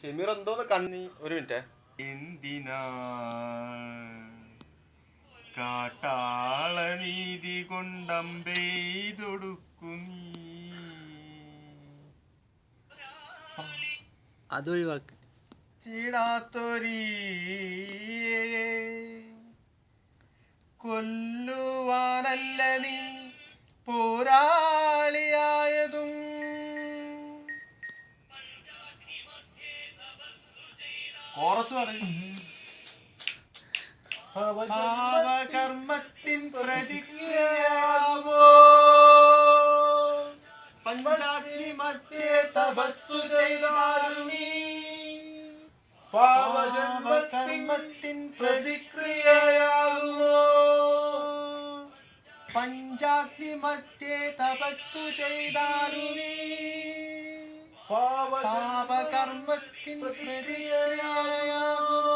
ഷെമീർ എന്തോന്ന് കണ്ണി ഒരു മിനിറ്റ്. എന്തിനാ കാട്ടാള നീതി കൊണ്ടമ്പെയ്തൊടുക്കും അതൊഴിവാക്കി ചീടാത്തൊരീ കൊല്ലുവാനല്ല നീ പോരാളിയായതും കോറസ് പാപകർമ്മത്തിൻ പ്രതിക്രിയാവോ പഞ്ചാഗ്നി മധ്യേ തപസ്സു ചെയ്താലും പാപകർമ്മത്തിൻ പ്രതിക്രിയയാകുമോ പഞ്ചാഗ്നി മധ്യേ തപസ്സു ചെയ്താലും പാപകർമ്മത്തിൻ പ്രതിക്രിയയാകുമോ?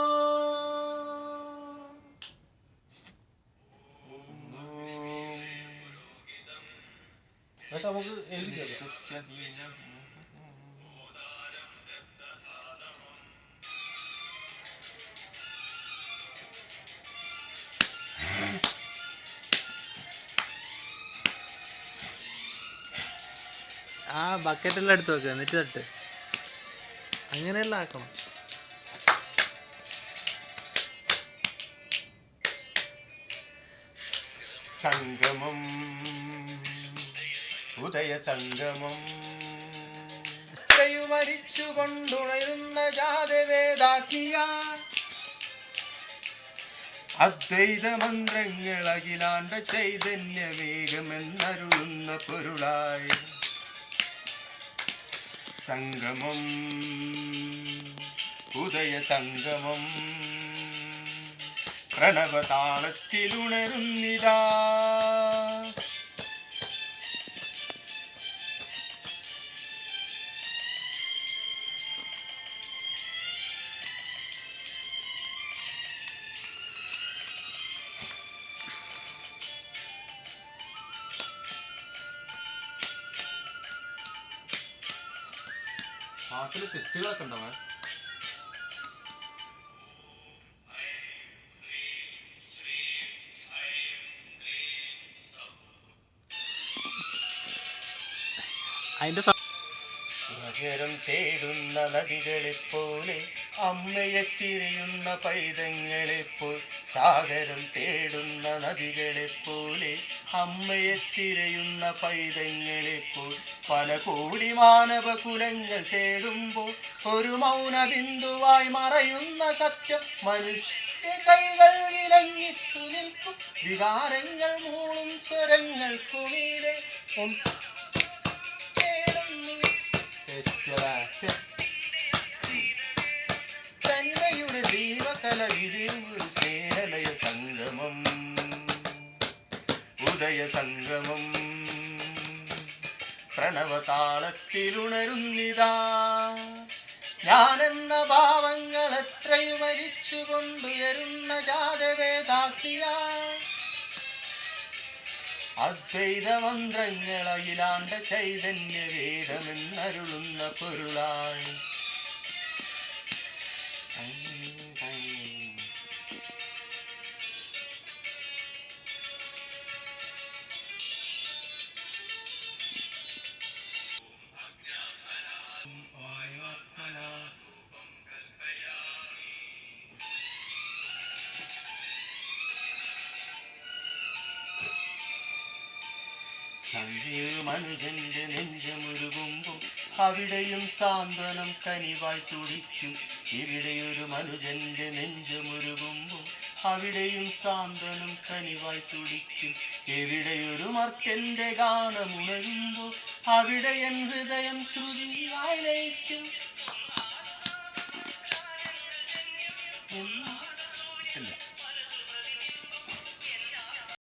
നമുക്ക് ആ ബക്കറ്റെല്ലാം എടുത്ത് വെക്കുക, എന്നിട്ട് തട്ട്. അങ്ങനെയല്ല ആക്കണം. സംഗമം ഉദയ സംഗമം മരിച്ചുകൊണ്ടുണരുന്ന ജാതവേദാക്കിയ അദ്വൈത മന്ത്രങ്ങൾ അഖിലാണ്ട ചൈതന്യവേഗമെന്നരുളുന്ന പൊരുളായി സംഗമം ഉദയ സംഗമം പ്രണവതാളത്തിലുണരുന്നിതാ പാട്ടില് തെറ്റുകളൊക്കെ ഉണ്ടാവാൻ അതിന്റെ നഗരം തേടുന്ന നദികളെപ്പോലെ അമ്മയെ തിരയുന്ന പൈതങ്ങളെപ്പോൾ സാഗരം തേടുന്ന നദികളെപ്പോലെ അമ്മയെ തിരയുന്ന പൈതങ്ങളെപ്പോൾ പല കോടി മാനവ കുലങ്ങൾ തേടുമ്പോൾ ഒരു മൗന ബിന്ദുവായി മറയുന്ന സത്യം മനുഷ്യ കൈകൾ വിലങ്ങിട്ടു നിൽക്കും വികാരങ്ങൾ മൂളും സ്വരങ്ങൾക്കുമീതെ തന്മയുടെ ദൈവകല വിരിയൊരു സ്നേഹലയ സംഗമം ഉദയ സംഗമം പ്രണവതാളത്തിലുണരുന്നിതാ ഞാനെന്ന ഭാവങ്ങൾ എത്രയും മരിച്ചുകൊണ്ടുയരുന്ന ജാതവേദാക്കിയ അദ്വൈത മന്ത്രങ്ങൾ അഖിലാണ്ട ചൈതന്യ വേദമെന്നരുളുന്ന പൊരുളായി മനുജന്റെ നെഞ്ചമുരുകുമ്പോ അവിടെയും സാന്ത്വനം കനിവായി തുടിക്കും ഇവിടെയൊരു മനുജന്റെ നെഞ്ചമുരുകുമ്പോ അവിടെയും സാന്ത്വനം കനിവായി തുടിക്കും എവിടെയൊരു മർത്യന്റെ ഗാനമുണരുമ്പോ അവിടെ എൻ ഹൃദയം ശ്രുതിയായി ലയിക്കും.